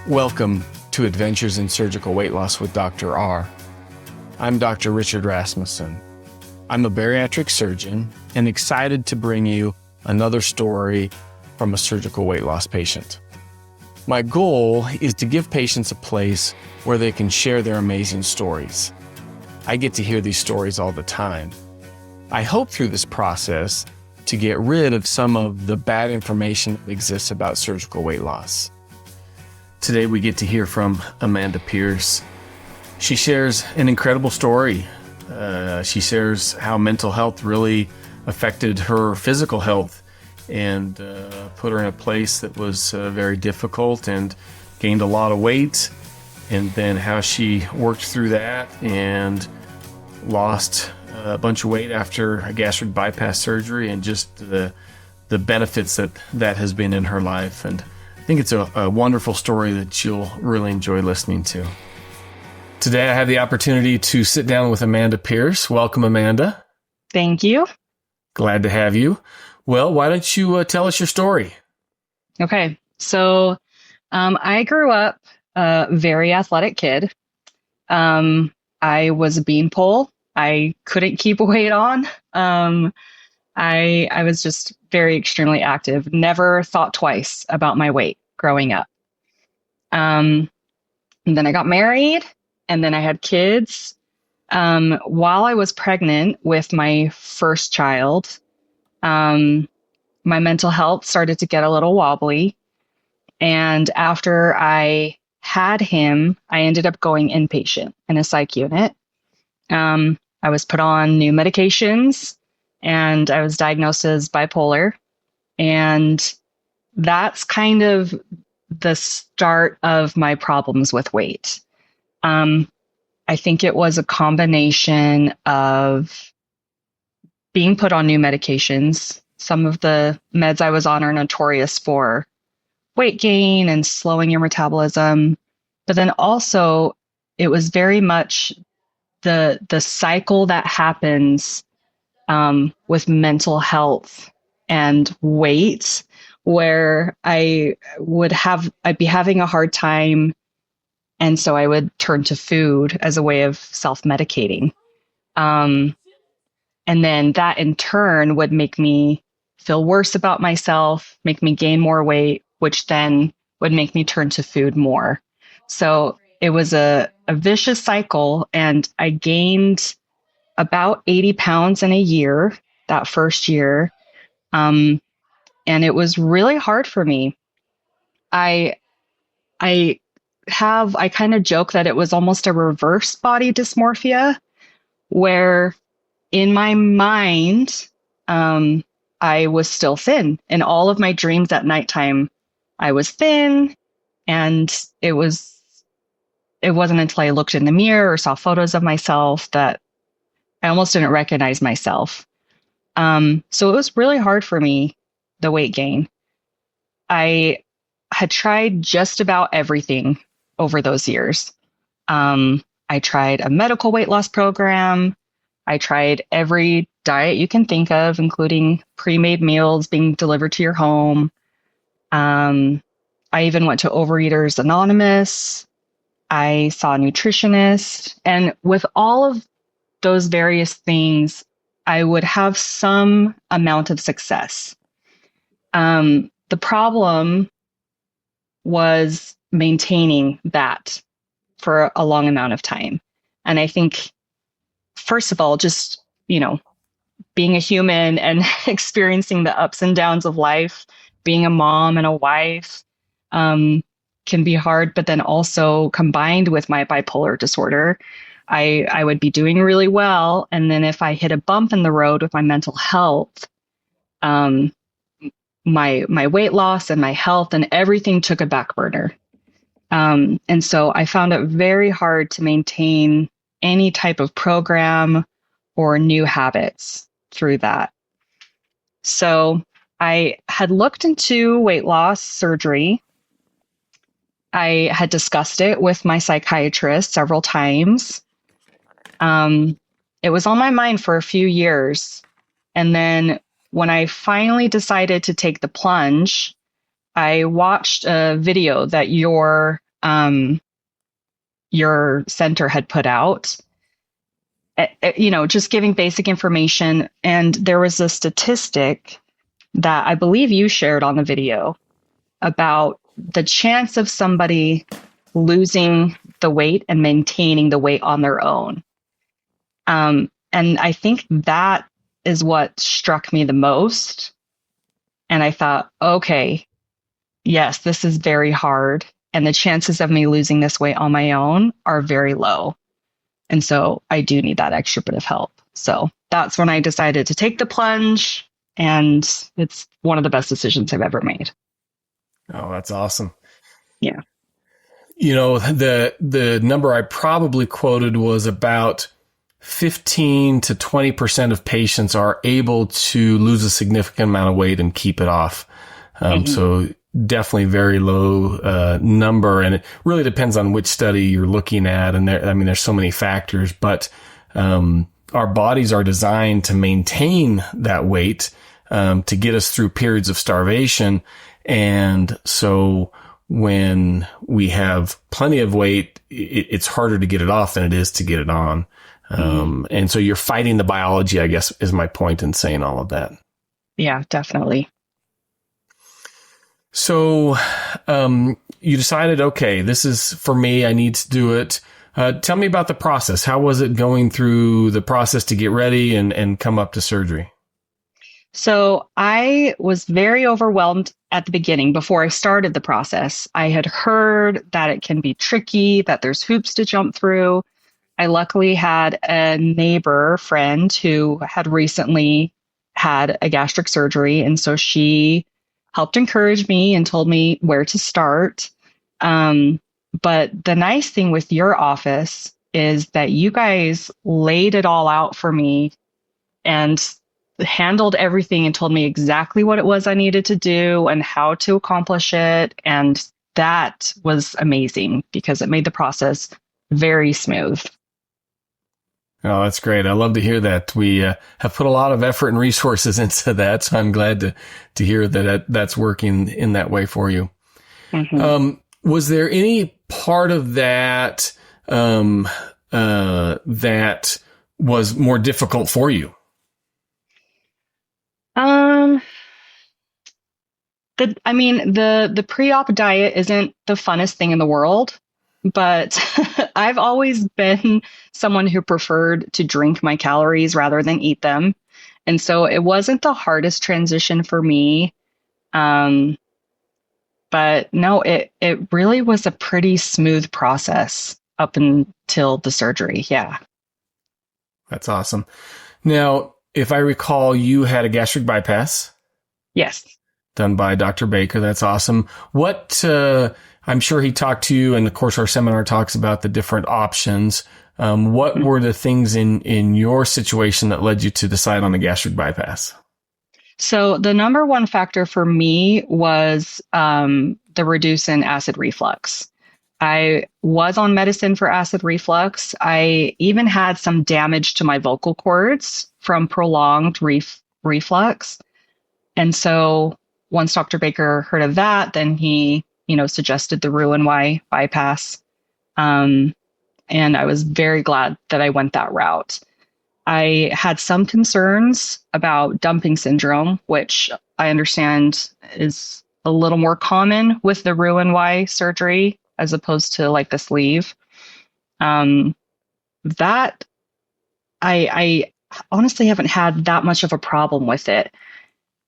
Welcome to Adventures in Surgical Weight Loss with Dr. R. I'm Dr. Richard Rasmussen. I'm a bariatric surgeon and excited to bring you another story from a surgical weight loss patient. My goal is to give patients a place where they can share their amazing stories. I get to hear these stories all the time. I hope through this process to get rid of some of the bad information that exists about surgical weight loss. Today we get to hear from Amanda Pierce. She shares an incredible story. She shares how mental health really affected her physical health and put her in a place that was very difficult and gained a lot of weight, and then how she worked through that and lost a bunch of weight after a gastric bypass surgery, and just the benefits that has been in her life. And I think it's a wonderful story that you'll really enjoy listening to. Today I have the opportunity to sit down with Amanda Pierce. Welcome, Amanda. Thank you. Glad to have you. Well, why don't you tell us your story? Okay. So I grew up a very athletic kid. I was a beanpole. I couldn't keep weight on. I was just very extremely active. Never thought twice about my weight growing up. And then I got married, and then I had kids. While I was pregnant with my first child, my mental health started to get a little wobbly. And after I had him, I ended up going inpatient in a psych unit. I was put on new medications, and I was diagnosed as bipolar. And that's kind of the start of my problems with weight. I think it was a combination of being put on new medications. Some of the meds I was on are notorious for weight gain and slowing your metabolism. But then also, it was very much the cycle that happens with mental health and weight, where I'd be having a hard time. And so I would turn to food as a way of self-medicating. And then that in turn would make me feel worse about myself, make me gain more weight, which then would make me turn to food more. So it was a vicious cycle, and I gained about 80 pounds in a year, that first year. And it was really hard for me. I kind of joke that it was almost a reverse body dysmorphia, where in my mind, I was still thin. In all of my dreams at nighttime, I was thin, and it wasn't until I looked in the mirror or saw photos of myself that I almost didn't recognize myself. So it was really hard for me, the weight gain. I had tried just about everything over those years. I tried a medical weight loss program. I tried every diet you can think of, including pre-made meals being delivered to your home. I even went to Overeaters Anonymous. I saw a nutritionist. And with all of those various things, I would have some amount of success. The problem was maintaining that for a long amount of time. And I think, first of all, just, being a human and experiencing the ups and downs of life, being a mom and a wife, can be hard. But then also combined with my bipolar disorder, I would be doing really well. And then if I hit a bump in the road with my mental health, my weight loss and my health and everything took a back burner. And so I found it very hard to maintain any type of program or new habits through that. So I had looked into weight loss surgery. I had discussed it with my psychiatrist several times. It was on my mind for a few years. And then when I finally decided to take the plunge, I watched a video that your um, your center had put out, just giving basic information. And there was a statistic that I believe you shared on the video about the chance of somebody losing the weight and maintaining the weight on their own. And I think that is what struck me the most. And I thought, okay, yes, this is very hard. And the chances of me losing this weight on my own are very low. And so I do need that extra bit of help. So that's when I decided to take the plunge. And it's one of the best decisions I've ever made. Oh, that's awesome. Yeah. The number I probably quoted was about 15 to 20% of patients are able to lose a significant amount of weight and keep it off. So definitely very low number. And it really depends on which study you're looking at. And there's so many factors, but our bodies are designed to maintain that weight to get us through periods of starvation. And so when we have plenty of weight, it's harder to get it off than it is to get it on. And so you're fighting the biology, I guess, is my point in saying all of that. Yeah, definitely. So you decided, okay, this is for me. I need to do it. Tell me about the process. How was it going through the process to get ready and come up to surgery? So I was very overwhelmed at the beginning before I started the process. I had heard that it can be tricky, that there's hoops to jump through. I luckily had a neighbor friend who had recently had a gastric surgery. And so she helped encourage me and told me where to start. But the nice thing with your office is that you guys laid it all out for me and handled everything and told me exactly what it was I needed to do and how to accomplish it. And that was amazing because it made the process very smooth. Oh, that's great. I love to hear that. We have put a lot of effort and resources into that. So I'm glad to hear that that's working in that way for you. Was there any part of that that was more difficult for you? The pre-op diet isn't the funnest thing in the world, but I've always been someone who preferred to drink my calories rather than eat them. And so it wasn't the hardest transition for me. But no, it really was a pretty smooth process up until the surgery. Yeah. That's awesome. Now, if I recall, you had a gastric bypass. Yes. Done by Dr. Baker. That's awesome. What, I'm sure he talked to you, and of course our seminar talks about the different options. What were the things in your situation that led you to decide on a gastric bypass? So the number one factor for me was the reduce in acid reflux. I was on medicine for acid reflux. I even had some damage to my vocal cords from prolonged reflux. And so once Dr. Baker heard of that, then he, suggested the Roux-en-Y bypass. And I was very glad that I went that route. I had some concerns about dumping syndrome, which I understand is a little more common with the Roux-en-Y surgery as opposed to like the sleeve. That I honestly haven't had that much of a problem with it.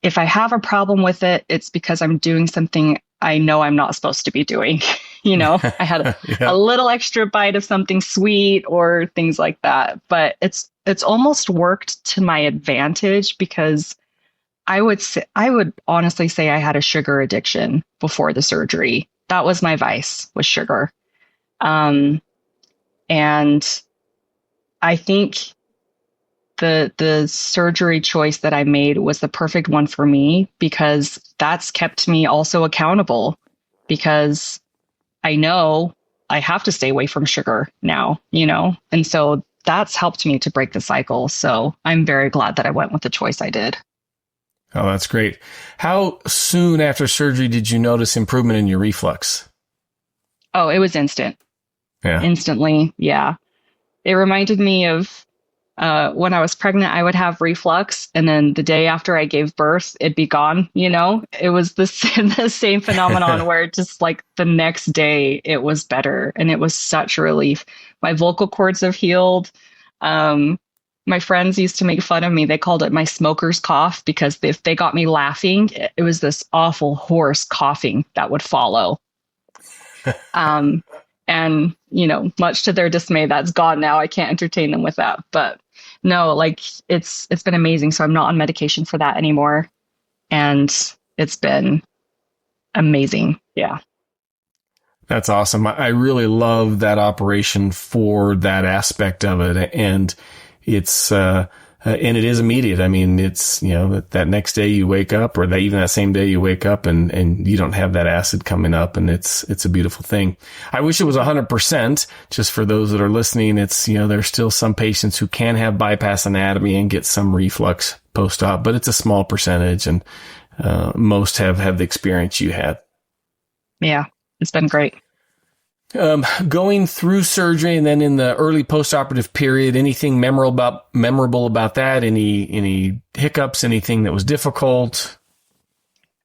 If I have a problem with it, it's because I'm doing something I know I'm not supposed to be doing. I had a little extra bite of something sweet or things like that. But it's almost worked to my advantage because I would honestly say I had a sugar addiction before the surgery. That was my vice, was sugar. And I think the surgery choice that I made was the perfect one for me because that's kept me also accountable because I know I have to stay away from sugar now, and so that's helped me to break the cycle. So I'm very glad that I went with the choice I did. Oh, that's great. How soon after surgery did you notice improvement in your reflux? Oh, it was instant. Yeah. Instantly. Yeah. It reminded me of when I was pregnant, I would have reflux, and then the day after I gave birth, it'd be gone. It was the same phenomenon where just like the next day it was better, and it was such a relief. My vocal cords have healed. My friends used to make fun of me. They called it my smoker's cough because if they got me laughing, it was this awful hoarse coughing that would follow. And, much to their dismay, that's gone now. I can't entertain them with that. But no, like it's been amazing. So I'm not on medication for that anymore. And it's been amazing. Yeah. That's awesome. I really love that operation for that aspect of it. And it's, and it is immediate. I mean, it's, that next day you wake up, or even that same day you wake up and you don't have that acid coming up, and it's a beautiful thing. I wish it was 100%. Just for those that are listening, it's, there's still some patients who can have bypass anatomy and get some reflux post-op, but it's a small percentage, and most have the experience you had. Yeah, it's been great. Going through surgery and then in the early postoperative period, anything memorable about that? Any hiccups? Anything that was difficult?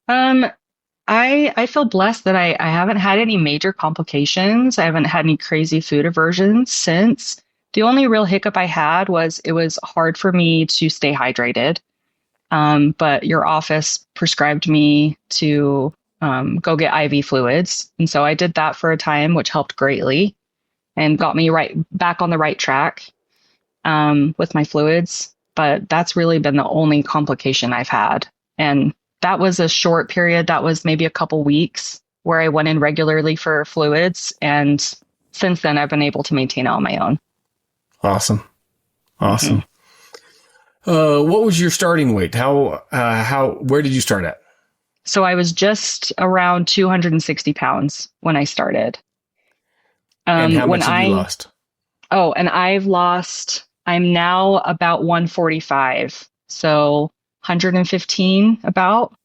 I feel blessed that I haven't had any major complications. I haven't had any crazy food aversions since. The only real hiccup I had was it was hard for me to stay hydrated. But your office prescribed me to go get IV fluids. And so I did that for a time, which helped greatly and got me right back on the right track with my fluids. But that's really been the only complication I've had. And that was a short period. That was maybe a couple weeks where I went in regularly for fluids. And since then, I've been able to maintain it on my own. Awesome. Awesome. Mm-hmm. What was your starting weight? Where did you start at? So I was just around 260 pounds when I started. And how much have you lost? Oh, and I'm now about 145. So 115 about.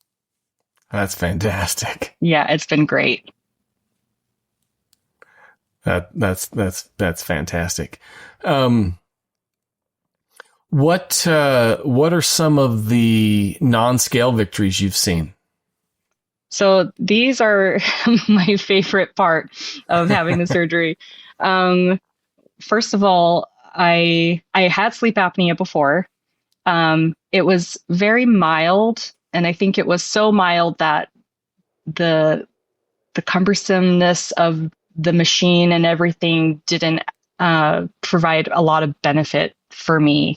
That's fantastic. Yeah, it's been great. That's fantastic. What are some of the non-scale victories you've seen? So these are my favorite part of having the surgery. First of all, I had sleep apnea before. It was very mild, and I think it was so mild that the cumbersomeness of the machine and everything didn't provide a lot of benefit for me.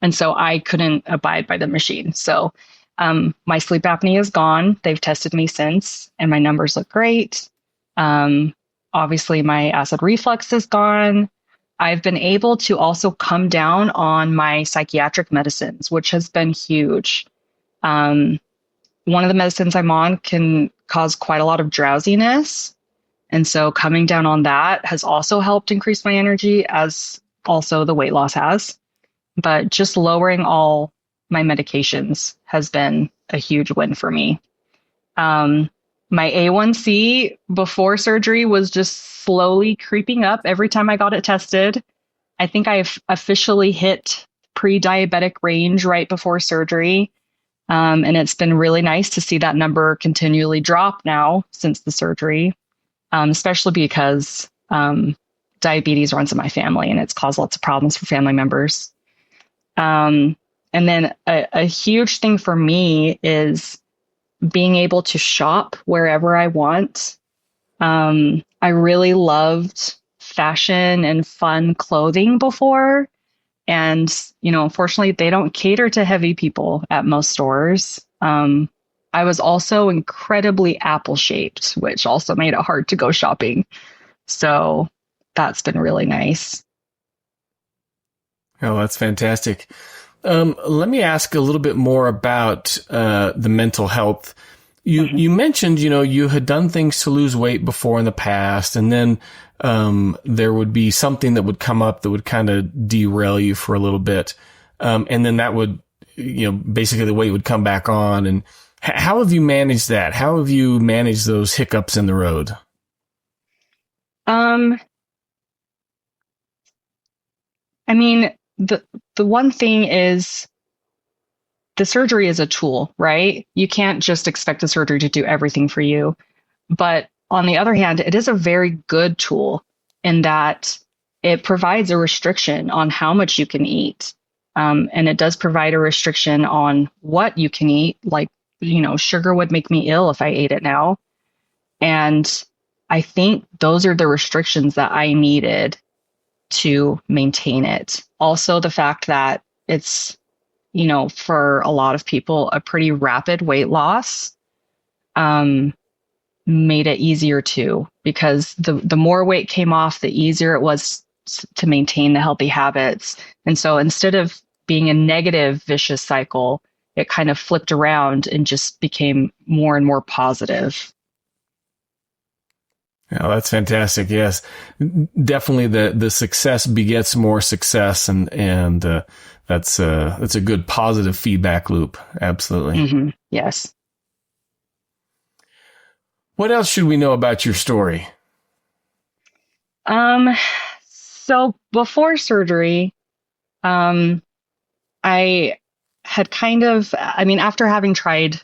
And so I couldn't abide by the machine. So my sleep apnea is gone. They've tested me since, and my numbers look great. Obviously, my acid reflux is gone. I've been able to also come down on my psychiatric medicines, which has been huge. One of the medicines I'm on can cause quite a lot of drowsiness. And so coming down on that has also helped increase my energy, as also the weight loss has. But just lowering all my medications has been a huge win for me. My A1C before surgery was just slowly creeping up every time I got it tested. I think I've officially hit pre-diabetic range right before surgery. And it's been really nice to see that number continually drop now since the surgery, especially because diabetes runs in my family and it's caused lots of problems for family members. And then a huge thing for me is being able to shop wherever I want. I really loved fashion and fun clothing before. And, unfortunately, they don't cater to heavy people at most stores. I was also incredibly apple-shaped, which also made it hard to go shopping. So that's been really nice. Oh, that's fantastic. Let me ask a little bit more about the mental health. You mentioned, you had done things to lose weight before in the past, and then there would be something that would come up that would kind of derail you for a little bit. And then that would, basically the weight would come back on. And how have you managed that? How have you managed those hiccups in the road? Um, I mean, the one thing is the surgery is a tool, right? You can't just expect the surgery to do everything for you. But on the other hand, it is a very good tool in that it provides a restriction on how much you can eat. And it does provide a restriction on what you can eat. Like, sugar would make me ill if I ate it now. And I think those are the restrictions that I needed to maintain it. Also, the fact that it's, for a lot of people, a pretty rapid weight loss. Made it easier too, because the more weight came off, the easier it was to maintain the healthy habits. And so instead of being a negative vicious cycle, it kind of flipped around and just became more and more positive. Yeah, that's fantastic. Yes, definitely the success begets more success, and that's a good positive feedback loop. Absolutely. Mm-hmm. Yes. What else should we know about your story? So before surgery, I had after having tried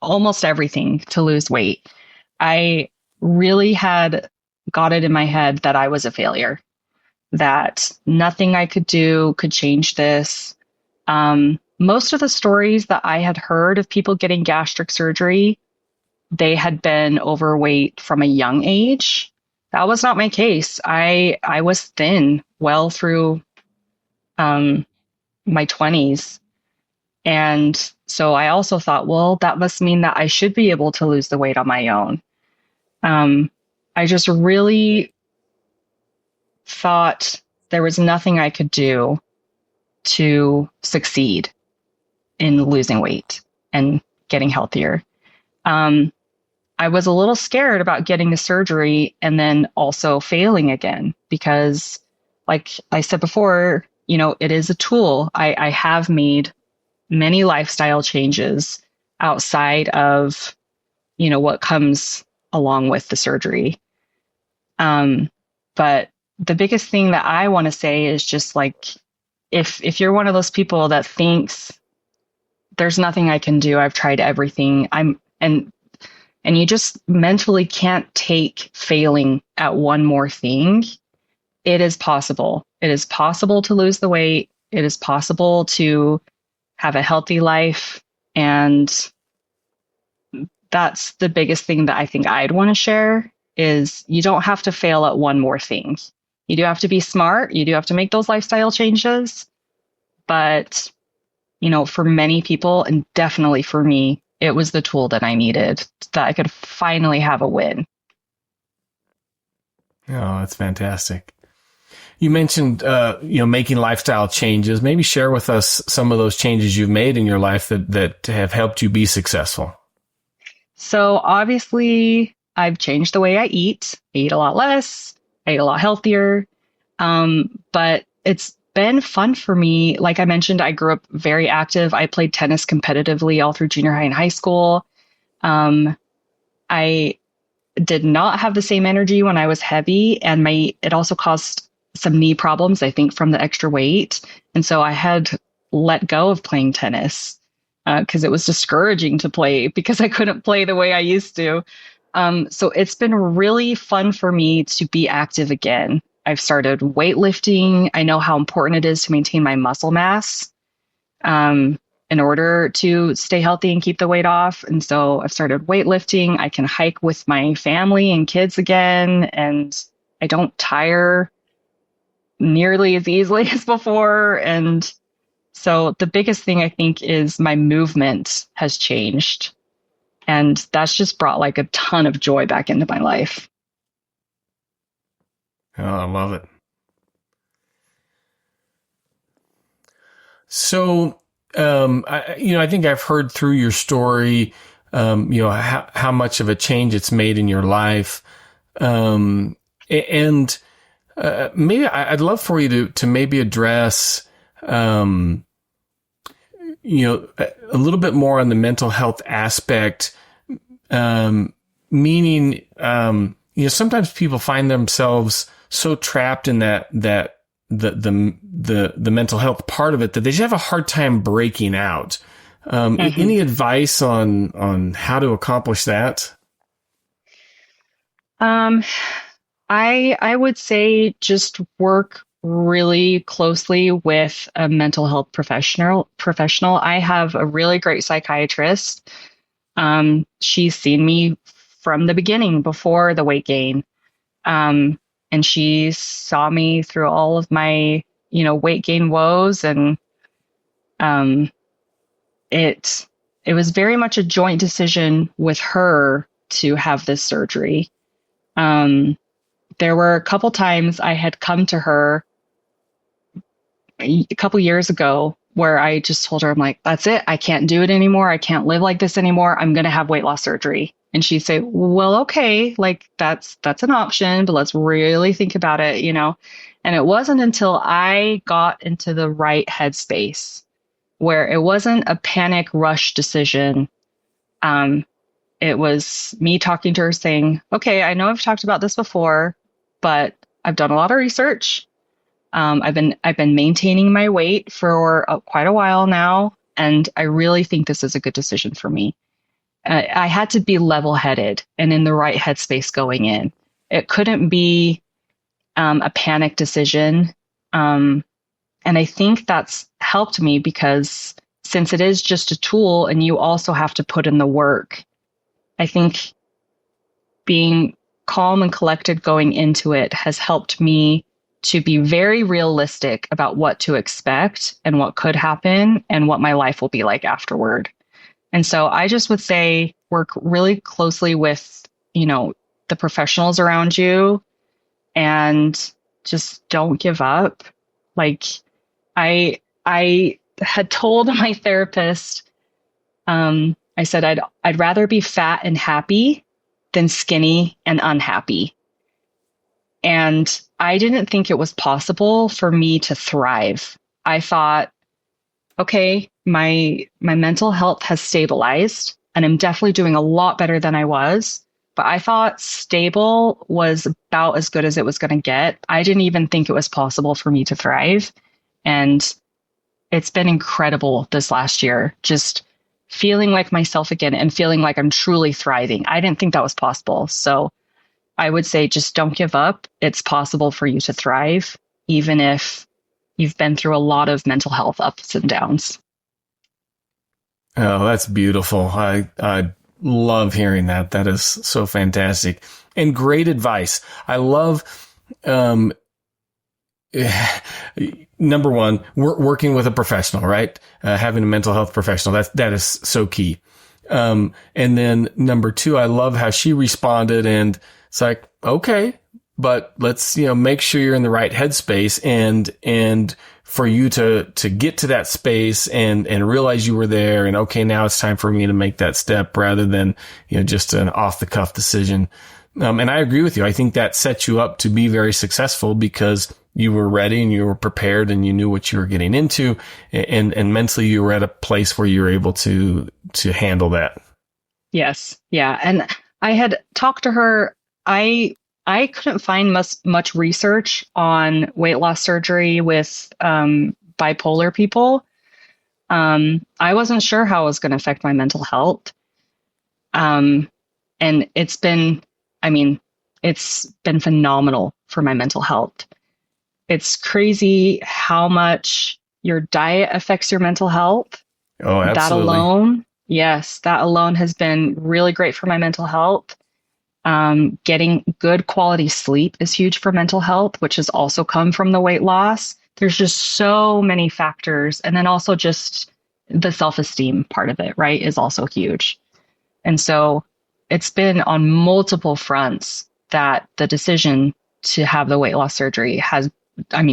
almost everything to lose weight, I really had got it in my head that I was a failure, that nothing I could do could change this. Most of the stories that I had heard of people getting gastric surgery, they had been overweight from a young age. That was not my case. I was thin well through my 20s. And so I also thought, well, that must mean that I should be able to lose the weight on my own. I just really thought there was nothing I could do to succeed in losing weight and getting healthier. I was a little scared about getting the surgery and then also failing again, because like I said before, it is a tool. I have made many lifestyle changes outside of, what comes along with the surgery. But the biggest thing that I want to say is just like, if you're one of those people that thinks there's nothing I can do, I've tried everything, and you just mentally can't take failing at one more thing, it is possible. It is possible to lose the weight. It is possible to have a healthy life. And that's the biggest thing that I think I'd want to share is you don't have to fail at one more thing. You do have to be smart. You do have to make those lifestyle changes. But, for many people, and definitely for me, it was the tool that I needed, that I could finally have a win. Oh, that's fantastic. You mentioned, making lifestyle changes. Maybe share with us some of those changes you've made in your life that have helped you be successful. So obviously, I've changed the way I eat. I eat a lot less. I eat a lot healthier. But it's been fun for me. Like I mentioned, I grew up very active. I played tennis competitively all through junior high and high school. I did not have the same energy when I was heavy, and it also caused some knee problems, I think, from the extra weight. And so I had let go of playing tennis because it was discouraging to play because I couldn't play the way I used to. So it's been really fun for me to be active again. I've started weightlifting. I know how important it is to maintain my muscle mass in order to stay healthy and keep the weight off. And so I've started weightlifting. I can hike with my family and kids again, and I don't tire nearly as easily as before. And so the biggest thing I think is my movement has changed. And that's just brought like a ton of joy back into my life. Oh, I love it. So, I think I've heard through your story, how much of a change it's made in your life. And maybe I'd love for you to maybe address, a little bit more on the mental health aspect, meaning, sometimes people find themselves so trapped in the mental health part of it that they just have a hard time breaking out. Any advice on how to accomplish that? I would say just work really closely with a mental health professional. I have a really great psychiatrist. She's seen me from the beginning before the weight gain. And she saw me through all of my, weight gain woes. And it was very much a joint decision with her to have this surgery. There were a couple times I had come to her a couple years ago where I just told her, I'm like, that's it. I can't do it anymore. I can't live like this anymore. I'm going to have weight loss surgery. And she'd say, well, okay, like that's an option, but let's really think about it, And it wasn't until I got into the right headspace where it wasn't a panic rush decision. It was me talking to her saying, okay, I know I've talked about this before, but I've done a lot of research. I've been maintaining my weight for quite a while now, and I really think this is a good decision for me. I had to be level-headed and in the right headspace going in. It couldn't be a panic decision. And I think that's helped me because since it is just a tool and you also have to put in the work, I think being calm and collected going into it has helped me to be very realistic about what to expect and what could happen and what my life will be like afterward. And so I just would say work really closely with, the professionals around you and just don't give up. Like I had told my therapist, I said, I'd rather be fat and happy than skinny and unhappy. And I didn't think it was possible for me to thrive. I thought, okay, my mental health has stabilized and I'm definitely doing a lot better than I was. But I thought stable was about as good as it was going to get. I didn't even think it was possible for me to thrive. And it's been incredible this last year, just feeling like myself again and feeling like I'm truly thriving. I didn't think that was possible. So I would say just don't give up. It's possible for you to thrive, even if you've been through a lot of mental health ups and downs. Oh, that's beautiful. I love hearing that. That is so fantastic and great advice. I love, number one, working with a professional, right? Having a mental health professional. That is so key. And then number two, I love how she responded and it's like, okay, but let's, make sure you're in the right headspace and for you to get to that space and realize you were there and okay, now it's time for me to make that step rather than, just an off the cuff decision. And I agree with you. I think that sets you up to be very successful because you were ready and you were prepared and you knew what you were getting into and mentally you were at a place where you were able to handle that. Yes. Yeah. And I had talked to her. I couldn't find much research on weight loss surgery with bipolar people. I wasn't sure how it was going to affect my mental health. And it's been phenomenal for my mental health. It's crazy how much your diet affects your mental health. Oh, absolutely. That alone has been really great for my mental health. Getting good quality sleep is huge for mental health, which has also come from the weight loss. There's just so many factors. And then also just the self-esteem part of it, right, is also huge. And so it's been on multiple fronts that the decision to have the weight loss surgery has,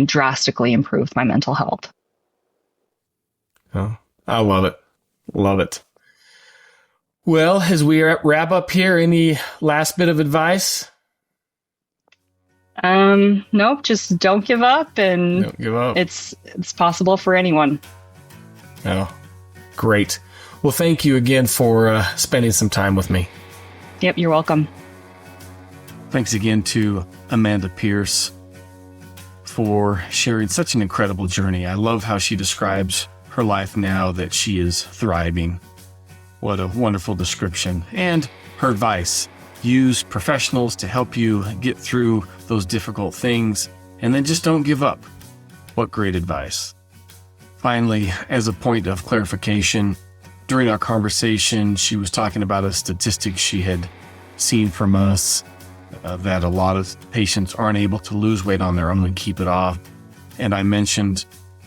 drastically improved my mental health. Oh, I love it. Love it. Well, as we wrap up here, any last bit of advice? Nope, just don't give up and don't give up. It's possible for anyone. Oh, great. Well, thank you again for spending some time with me. Yep, you're welcome. Thanks again to Amanda Pierce for sharing such an incredible journey. I love how she describes her life now that she is thriving. What a wonderful description. And her advice: use professionals to help you get through those difficult things, and then just don't give up. What great advice. Finally, as a point of clarification, during our conversation, she was talking about a statistic she had seen from us, that a lot of patients aren't able to lose weight on their own and keep it off. And I mentioned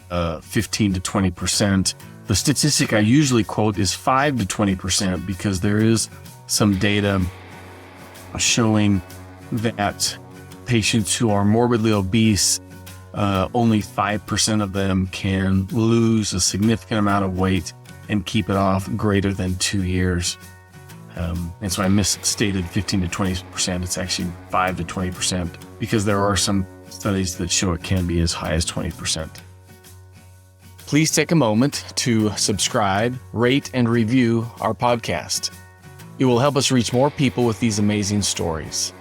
15 to 20%. The statistic I usually quote is 5 to 20% because there is some data showing that patients who are morbidly obese, only 5% of them can lose a significant amount of weight and keep it off greater than 2 years. And so I misstated 15 to 20%. It's actually 5 to 20% because there are some studies that show it can be as high as 20%. Please take a moment to subscribe, rate, and review our podcast. It will help us reach more people with these amazing stories.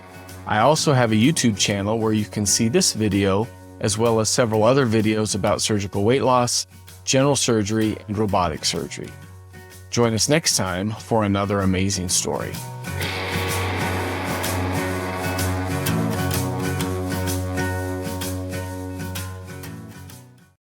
I also have a YouTube channel where you can see this video, as well as several other videos about surgical weight loss, general surgery, and robotic surgery. Join us next time for another amazing story.